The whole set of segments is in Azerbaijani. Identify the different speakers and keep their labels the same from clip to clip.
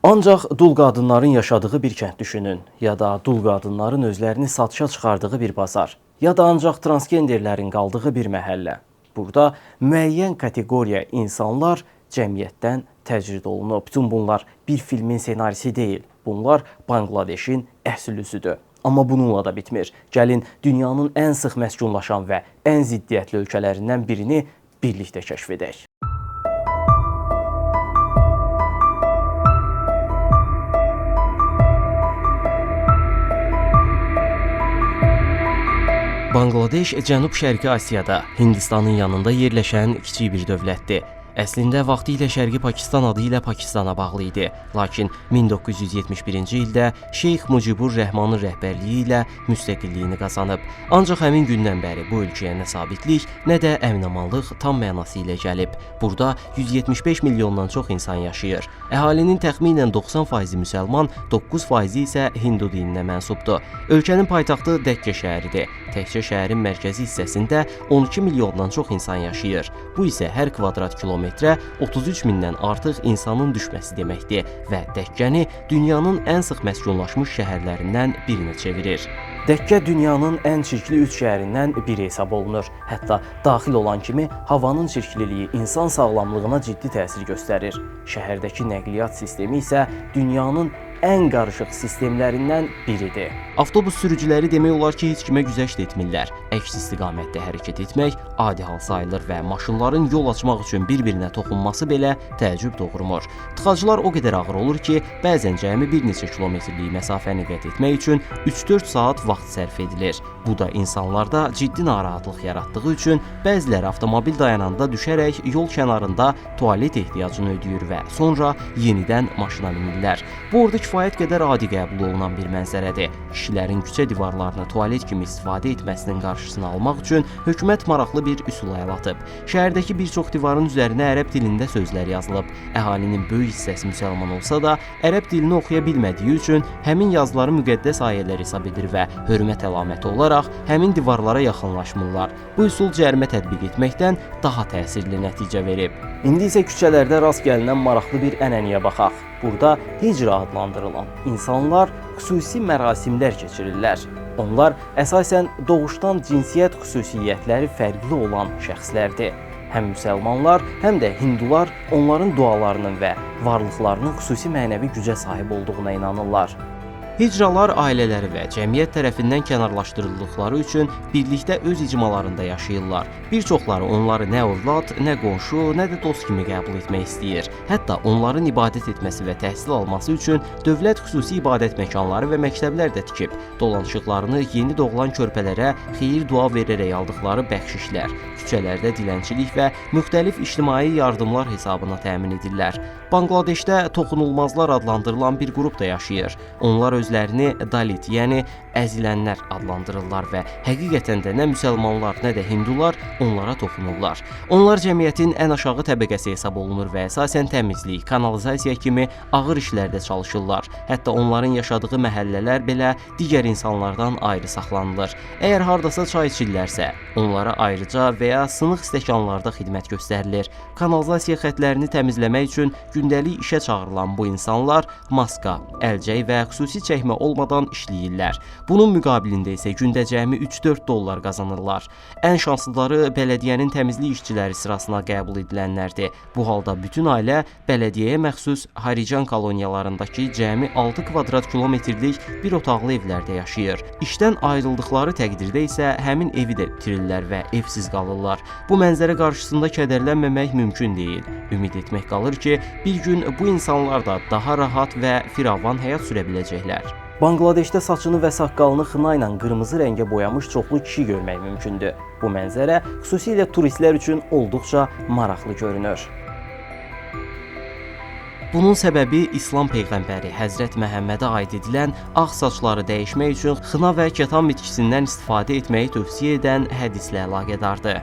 Speaker 1: Ancaq dul qadınların yaşadığı bir kənd düşünün, ya da dul qadınların özlərini satışa çıxardığı bir bazar, ya da ancaq transgenderlərin qaldığı bir məhəllə. Burada müəyyən kateqoriya insanlar cəmiyyətdən təcrid olunub. Bütün bunlar bir filmin senarisi deyil, bunlar Bangladeşin əsl üzüdür. Amma bununla da bitmir. Gəlin dünyanın ən sıx məskunlaşan və ən ziddiyyətli ölkələrindən birini birlikdə kəşf edək. Bangladeş Cənub-Şərqi Asiyada, Hindistanın yanında yerləşən kiçik bir dövlətdir. Əslində vaxtilə Şərqi Pakistan adı ilə Pakistana bağlı idi. Lakin 1971-ci ildə Şeyx Mucibur Rəhmanın rəhbərliyi ilə müstəqilliyini qazanıb. Ancaq həmin gündən bəri bu ölkəyə nə sabitlik, nə də əmin-amanlıq tam mənası ilə gəlib. Burada 175 milyondan çox insan yaşayır. Əhalinin təxminən 90% müsəlman, 9% isə Hindu dininə mənsubdur. Ölkənin paytaxtı Dəkkə şəhəridir. Təkcə şəhərin mərkəzi hissəsində 12 milyondan çox insan yaşayır. Bu isə hər kvadrat kilometrə 33 mindən artıq insanın düşməsi deməkdir və Dəkkəni dünyanın ən sıx məskunlaşmış şəhərlərindən birinə çevirir. Dəkkə dünyanın ən çirkli 3 şəhərindən biri hesab olunur. Hətta daxil olan kimi havanın çirkliliyi insan sağlamlığına ciddi təsir göstərir. Şəhərdəki nəqliyyat sistemi isə dünyanın ən qarışıq sistemlərindən biridir. Avtobus sürücüləri demək olar ki, heç kimə güzəşt etmirlər. Əks istiqamətdə hərəkət etmək adi hal sayılır və maşınların yol açmaq üçün bir-birinə toxunması belə təəccüb doğurmur. Tıxaclar o qədər ağır olur ki, bəzən cəmi bir neçə kilometrlik məsafəni qət etmək üçün 3-4 saat vaxt sərf edilir. Bu da insanlarda ciddi narahatlıq yaratdığı üçün bəziləri avtomobil dayananda düşərək yol kənarında tualet ehtiyacını ödəyir və sonra yenidən maşına minirlər. Bu orada kifayət qədər adi qəbul olunan bir mənzərədir. Kişilərin küçə divarlarını tualet kimi istifadə etməsinin qarşısını almaq üçün hökumət maraqlı bir üsul əl atıb. Şəhərdəki bir çox divarın üzərinə ərəb dilində sözlər yazılıb. Əhalinin böyük hissəsi müsəlman olsa da, ərəb dilini oxuya bilmədiyi üçün həmin yazıları müqəddəs ayələr hesab edir və hörmət əlaməti olaraq həmin divarlara yaxınlaşmırlar. Bu üsul cərimə tətbiq etməkdən daha təsirli nəticə verib. İndi isə küçələrdə rast gəlinən maraqlı bir ənənəyə baxaq. Burada hicra adlandırılan insanlar xüsusi mərasimlər keçirirlər. Onlar əsasən doğuşdan cinsiyyət xüsusiyyətləri fərqli olan şəxslərdir. Həm müsəlmanlar, həm də hindular onların dualarının və varlıqlarının xüsusi mənəvi gücə sahib olduğuna inanırlar. Hicralar ailələri və cəmiyyət tərəfindən kənarlaşdırıldıqları üçün birlikdə öz icmalarında yaşayırlar. Bir çoxları onları nə övlad, nə qonşu, nə də dost kimi qəbul etmək istəyir. Hətta onların ibadət etməsi və təhsil alması üçün dövlət xüsusi ibadət məkanları və məktəblər də tikib. Dolanışıqlarını yeni doğulan körpələrə xeyir dua verərək aldıqları bəxşişlər, küçələrdə dilənçilik və müxtəlif ictimai yardımlar hesabına təmin edirlər. Bangladeşdə toxunulmazlar adlandırılan bir qrup da yaşayır. Onlar özlərini Dalit, yəni əzilənlər adlandırırlar və həqiqətən də nə müsəlmanlar, nə də hindular onlara toxunurlar. Onlar cəmiyyətin ən aşağı təbəqəsi hesab olunur və əsasən təmizlik, kanalizasiya kimi ağır işlərdə çalışırlar. Hətta onların yaşadığı məhəllələr belə digər insanlardan ayrı saxlanılır. Əgər hardasa çay içirlərsə, onlara ayrıca və ya sınıq stəkanlarda xidmət göstərilir. Kanalizasiya xətlərini təmizləmək üçün gündəlik işə çağırılan bu insanlar maska, əlcək və xüsusi çəkmə olmadan işləyirlər. Bunun müqabilində isə gündə cəmi 3-4 dollar qazanırlar. Ən şanslıları bələdiyyənin təmizlik işçiləri sırasına qəbul edilənlərdir. Bu halda bütün ailə bələdiyyəyə məxsus Harican koloniyalarındakı cəmi 6 kvadrat kilometrlik bir otaqlı evlərdə yaşayır. İşdən ayrıldıqları təqdirdə isə həmin evi də itirirlər və evsiz qalırlar. Bu mənzərə qarşısında kədərlənməmək mümkün deyil. Ümid etmək qalır ki, bir gün bu insanlar da daha rahat və firavan həyat sürə biləcəklər. Bangladeşdə saçını və saqqalını xına ilə qırmızı rəngə boyamış çoxlu kişi görmək mümkündür. Bu mənzərə xüsusilə turistlər üçün olduqca maraqlı görünür. Bunun səbəbi İslam peyğəmbəri Həzrət Məhəmmədə aid edilən ağ saçları dəyişmək üçün xına və kətan bitkisindən istifadə etməyi tövsiyə edən hədislə əlaqədardır.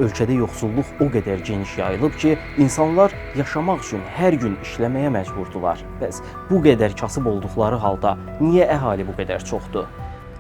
Speaker 1: Ölkədə yoxsulluq o qədər geniş yayılıb ki, insanlar yaşamaq üçün hər gün işləməyə məcburdular. Bəs bu qədər kasıb olduqları halda niyə əhali bu qədər çoxdur?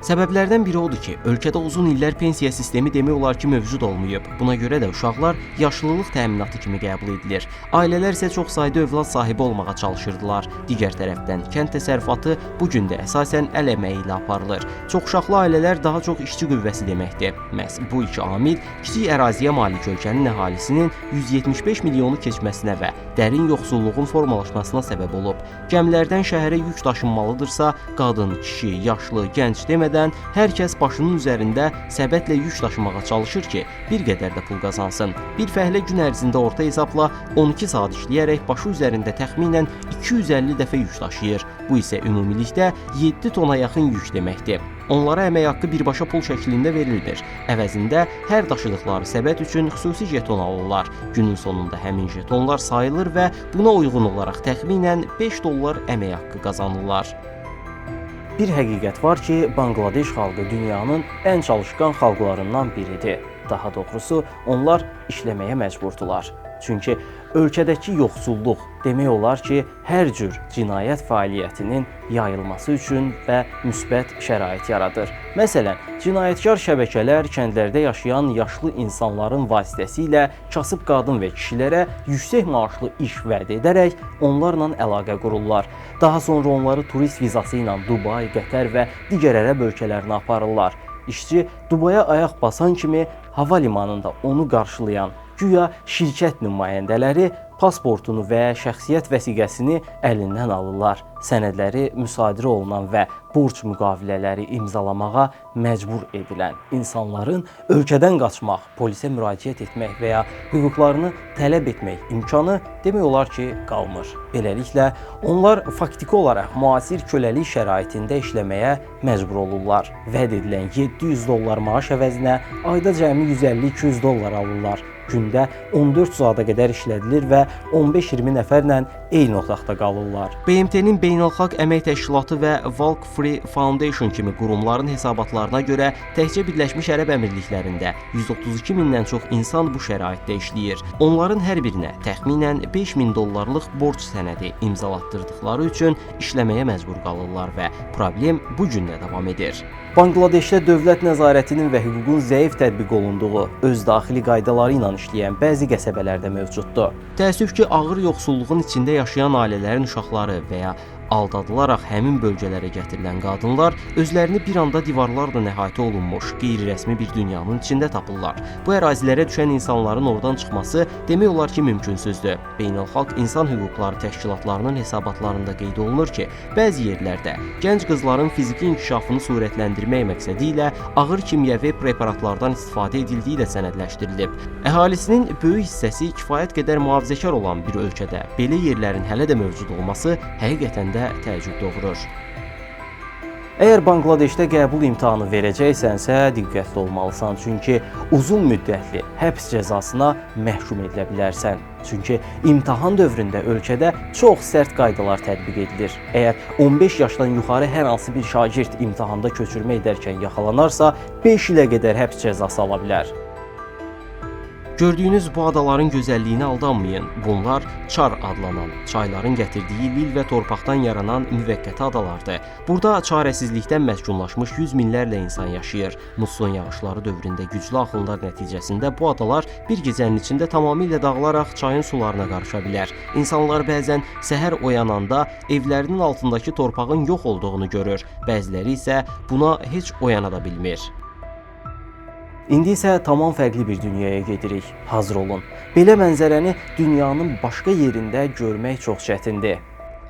Speaker 1: Səbəblərdən biri odur ki, ölkədə uzun illər pensiya sistemi demək olar ki, mövcud olmayıb. Buna görə də uşaqlar yaşlılıq təminatı kimi qəbul edilir. Ailələr isə çox sayda övlad sahibi olmağa çalışırdılar. Digər tərəfdən, kənd təsərrüfatı bu gün də əsasən əl əməyi ilə aparılır. Çoxuşaqlı ailələr daha çox işçi qüvvəsi deməkdir. Məhz bu iki amil kiçik əraziyə malik ölkənin əhalisinin 175 milyonu keçməsinə və dərin yoxsulluğun formalaşmasına səbəb olub. Gəmilərdən şəhərə yük daşınmalıdırsa, qadın, kişi, yaşlı, gənc demədən hər kəs başının üzərində səbətlə yük daşımağa çalışır ki, bir qədər də pul qazansın. Bir fəhlə gün ərzində orta hesabla 12 saat işləyərək başı üzərində təxminən 250 dəfə yük daşıyır. Bu isə ümumilikdə 7 tona yaxın yük deməkdir. Onlara əmək haqqı birbaşa pul şəklində verilmir. Əvəzində hər daşıdıqları səbət üçün xüsusi jeton alırlar. Günün sonunda həmin jetonlar sayılır və buna uyğun olaraq təxminən $5 əmək haqqı qazanırlar. Bir həqiqət var ki, Banqladeş xalqı dünyanın ən çalışqan xalqlarından biridir. Daha doğrusu, onlar işləməyə məcburdular. Çünki ölkədəki yoxsulluq demək olar ki, hər cür cinayət fəaliyyətinin yayılması üçün və müsbət şərait yaradır. Məsələn, cinayətkar şəbəkələr kəndlərdə yaşayan yaşlı insanların vasitəsilə kasıb qadın və kişilərə yüksək maaşlı iş vəd edərək onlarla əlaqə qururlar. Daha sonra onları turist vizası ilə Dubay, Qətər və digər ərəb ölkələrinə aparırlar. İşçi Dubaya ayaq basan kimi hava limanında onu qarşılayan güya şirkət nümayəndələri pasportunu və şəxsiyyət vəsiqəsini əlindən alırlar. Sənədləri müsadirə olunan və borc müqavilələri imzalamağa məcbur edilən insanların ölkədən qaçmaq, polisə müraciət etmək və ya hüquqlarını tələb etmək imkanı demək olar ki, qalmır. Beləliklə, onlar faktiki olaraq müasir köləlik şəraitində işləməyə məcbur olurlar. Vəd edilən $700 maaş əvəzinə ayda cəmi $150-200 alırlar. Gündə 14 saata qədər işlədilir və 15-20 nəfərlə eyni otaqda qalırlar. BMT-nin Beynəlxalq Əmək Təşkilatı və Walk Free Foundation kimi qurumların hesabatlarına görə təkcə Birləşmiş Ərəb Əmirliklərində 132 mindən çox insan bu şəraitdə işləyir. Onların hər birinə təxminən $5000 borc sənədi imzalatdırdıqları üçün işləməyə məcbur qalırlar və problem bu gün də davam edir. Banqladeşdə dövlət nəzarətinin və hüququn zəif tətbiq olunduğu, öz daxili qaydaları ilə işləyən bəzi qəsəbələrdə mövcuddur. Təəssüf ki, ağır yoxsulluğun içində yaşayan ailələrin uşaqları və ya aldadılaraq həmin bölgələrə gətirilən qadınlar özlərini bir anda divarlarla əhatə olunmuş, qeyri-rəsmi bir dünyanın içində tapırlar. Bu ərazilərə düşən insanların oradan çıxması demək olar ki, mümkünsüzdür. Beynəlxalq İnsan Hüquqları Təşkilatlarının hesabatlarında qeyd olunur ki, bəzi yerlərdə gənc qızların fiziki inkişafını surətləndirmək məqsədi ilə ağır kimyəvi preparatlardan istifadə edildiyi də sənədləşdirilib. Əhalisinin böyük hissəsi kifayət qədər mühafizəkar olan bir ölkədə belə yerlərin hələ də mövcud olması həqiqətən də təəccüb doğurur. Əgər Banqladeşdə qəbul imtahanı verəcəksənsə, diqqətli olmalısan, çünki uzun müddətli həbs cəzasına məhkum edilə bilərsən. Çünki imtahan dövründə ölkədə çox sərt qaydalar tətbiq edilir. Əgər 15 yaşdan yuxarı hər hansı bir şagird imtahanda köçürmə edərkən yaxalanarsa, 5 ilə qədər həbs cəzası ala bilər. Gördüyünüz bu adaların gözəlliyinə aldanmayın. Bunlar Çar adlanan, çayların gətirdiyi lil və torpaqdan yaranan müvəqqəti adalardır. Burada çarəsizlikdən məskunlaşmış 100 minlərlə insan yaşayır. Musson yağışları dövründə güclü axınlar nəticəsində bu adalar bir gecənin içində tamamilə dağılaraq çayın sularına qarışa bilər. İnsanlar bəzən səhər oyananda evlərinin altındakı torpağın yox olduğunu görür. Bəziləri isə buna heç oyana da bilmir. İndi isə tamam fərqli bir dünyaya gedirik. Hazır olun. Belə mənzərəni dünyanın başqa yerində görmək çox çətindir.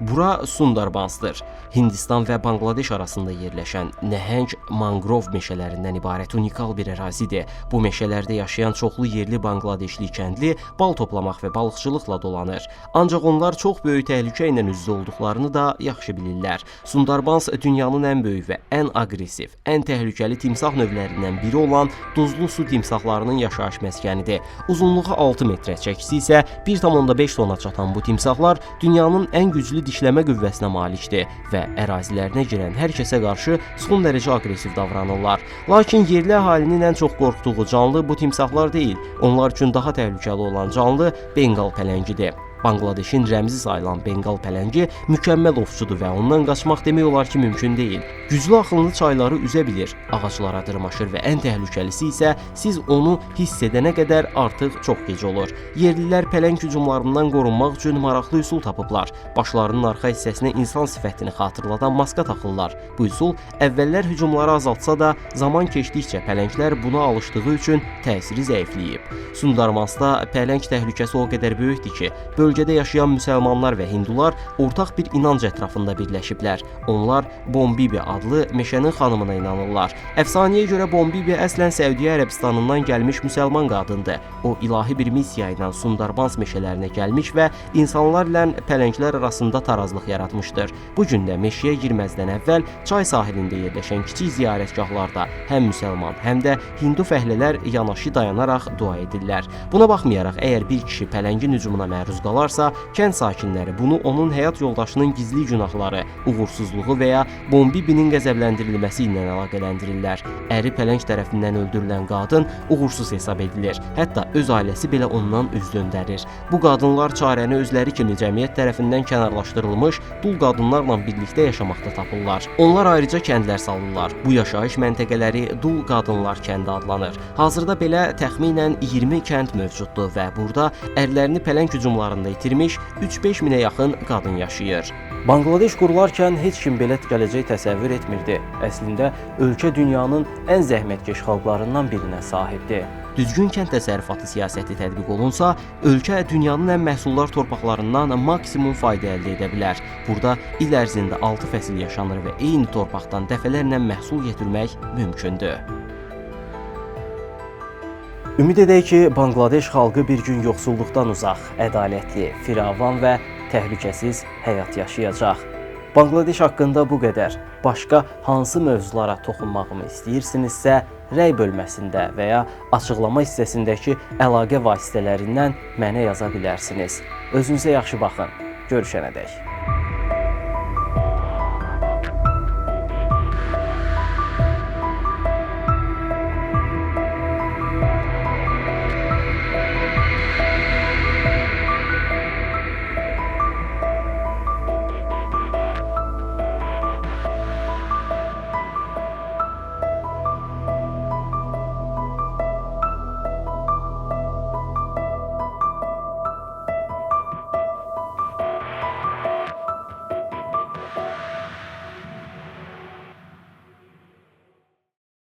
Speaker 1: Bura Sundarbansdır. Hindistan və Banqladeş arasında yerləşən nəhəng mangrov meşələrindən ibarət unikal bir ərazidir. Bu meşələrdə yaşayan çoxlu yerli Banqladeşli kəndli bal toplamaq və balıqçılıqla dolanır. Ancaq onlar çox böyük təhlükə ilə üz-üzə olduqlarını da yaxşı bilirlər. Sundarbans dünyanın ən böyük və ən aqressiv, ən təhlükəli timsah növlərindən biri olan duzlu su timsahlarının yaşayış məskənidir. Uzunluğu 6 metrə, çəkisi isə 1,5 tona çatan bu timsahlar dünyanın ən güclü dişləmə qüvvəsinə malikdir və ərazilərinə girən hər kəsə qarşı son dərəcə aqressiv davranırlar. Lakin yerli əhalinin ən çox qorxduğu canlı bu timsahlar deyil. Onlar üçün daha təhlükəli olan canlı Benqal pələngidir. Bangladeşin rəmzi sayılan Bengal pələngi mükəmməl ovçudur və ondan qaçmaq demək olar ki, mümkün deyil. Güclü axınlı çayları üzə bilir, ağaclara dırmaşır və ən təhlükəlisi isə siz onu hiss edənə qədər artıq çox gec olur. Yerlilər pələng hücumlarından qorunmaq üçün maraqlı üsul tapıblar. Başlarının arxa hissəsinə insan sifətini xatırladan maska taxırlar. Bu üsul əvvəllər hücumları azaltsa da, zaman keçdikcə pələnglər buna alışdığı üçün təsiri zəifləyib. Sundarmansda pələng təhlükəsi o qədər böyükdür ki, bölgədə yaşayan müsəlmanlar və hindular ortaq bir inanc ətrafında birləşiblər. Onlar Bombibi adlı meşənin xanımına inanırlar. Əfsanəyə görə Bombibi əslən Səudiyyə Ərəbistanından gəlmiş müsəlman qadındır. O ilahi bir missiya ilə Sundarbans meşələrinə gəlmiş və insanlarla pələnglər arasında tarazlıq yaratmışdır. Bu gün də meşəyə girməzdən əvvəl çay sahilində yerləşən kiçik ziyarətgahlarda həm müsəlman, həm də hindu fəhlələr yanaşı dayanaraq dua edirlər. Buna baxmayaraq, əgər bir kişi pələngin hücumuna məruz qalarsa, kənd sakinləri bunu onun həyat yoldaşının gizli günahları, uğursuzluğu və ya Bombibinin qəzəbləndirilməsi ilə əlaqələndirirlər. Əri pələng tərəfindən öldürülən qadın uğursuz hesab edilir. Hətta öz ailəsi belə ondan üz döndərir. Bu qadınlar çarəni özləri kimi cəmiyyət tərəfindən kənarlaşdırılmış dul qadınlarla birlikdə yaşamaqda tapırlar. Onlar ayrıca kəndlər salırlar. Bu yaşayış məntəqələri dul qadınlar kəndi adlanır. Hazırda belə təxminən 20 kənd mövcuddur və burada ərlərini pələng hücumlarında itirmiş 3-5 minə yaxın qadın yaşayır. Bangladeş qurularkən heç kim belə gələcək təsəvvür etmirdi. Əslində, ölkə dünyanın ən zəhmətkeş xalqlarından birinə sahibdir. Düzgün kənd təsərrüfatı siyasəti tətbiq olunsa, ölkə dünyanın ən məhsuldar torpaqlarından maksimum fayda əldə edə bilər. Burada il ərzində 6 fəsil yaşanır və eyni torpaqdan dəfələrlə məhsul yetirmək mümkündür. Ümid edək ki, Bangladeş xalqı bir gün yoxsulluqdan uzaq, ədalətli, firavan və təhlükəsiz həyat yaşayacaq. Bangladeş haqqında bu qədər. Başqa hansı mövzulara toxunmağımı istəyirsinizsə, rəy bölməsində və ya açıqlama hissəsindəki əlaqə vasitələrindən mənə yaza bilərsiniz. Özünüzə yaxşı baxın. Görüşənədək.